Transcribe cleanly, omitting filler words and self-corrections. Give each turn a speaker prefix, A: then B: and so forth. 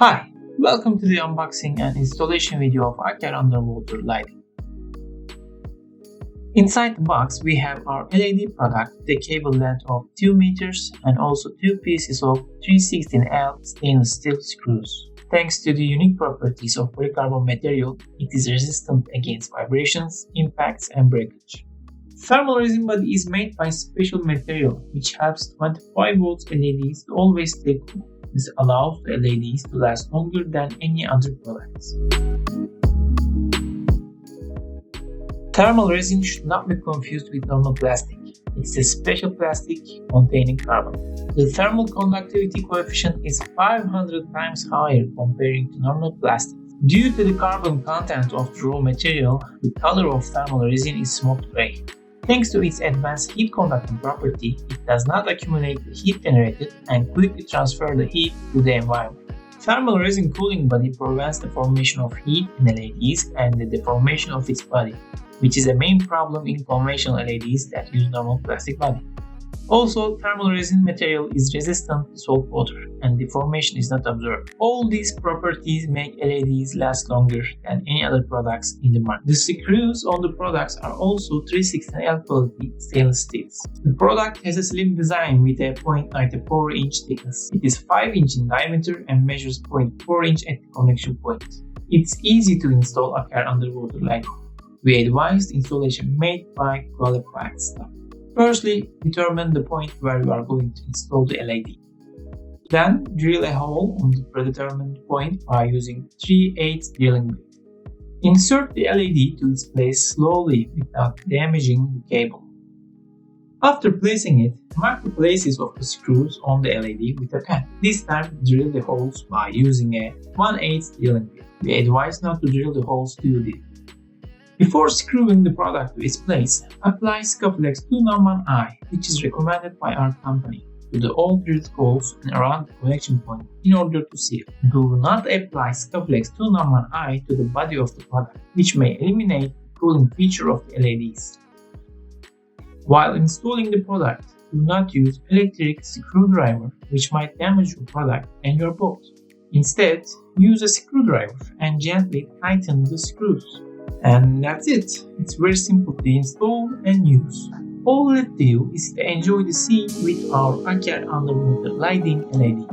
A: Hi, welcome to the unboxing and installation video of Aker underwater lighting. Inside the box we have our LED product with a cable length of 2 meters and also 2 pieces of 316L stainless steel screws. Thanks to the unique properties of polycarbonate material, it is resistant against vibrations, impacts and breakage. Thermal resin body is made by special material which helps 25 volts LEDs to always stay cool. This allows the LEDs to last longer than any other products. Thermal resin should not be confused with normal plastic. It's a special plastic containing carbon. The thermal conductivity coefficient is 500 times higher comparing to normal plastic. Due to the carbon content of the raw material, the color of thermal resin is smooth gray. Thanks to its advanced heat conducting property, it does not accumulate the heat generated and quickly transfer the heat to the environment. Thermal resin cooling body prevents the formation of heat in LEDs and the deformation of its body, which is a main problem in conventional LEDs that use normal plastic body. Also, thermal resin material is resistant to salt water and deformation is not observed. All these properties make LEDs last longer than any other products in the market. The screws on the products are also 316L quality stainless steels. The product has a slim design with a 0.94 inch thickness. It is 5 inch in diameter and measures 0.4 inch at the connection point. It's easy to install Aker underwater lighting. We advise the installation made by qualified staff. Firstly, determine the point where you are going to install the LED. Then, drill a hole on the predetermined point by using 3/8 drilling bit. Insert the LED to its place slowly without damaging the cable. After placing it, mark the places of the screws on the LED with a pen. This time, drill the holes by using a 1/8 drilling bit. We advise not to drill the holes too deep. Before screwing the product to its place, apply Scapholex 2-1-I, which is recommended by our company, to the all drilled holes and around the connection point in order to seal. Do not apply Scapholex 2-1-I to the body of the product, which may eliminate the cooling feature of the LEDs. While installing the product, do not use electric screwdriver, which might damage your product and your boat. Instead, use a screwdriver and gently tighten the screws. And that's it. It's very simple to install and use. All left to you is to enjoy the scene with our Aker underwater lighting LED.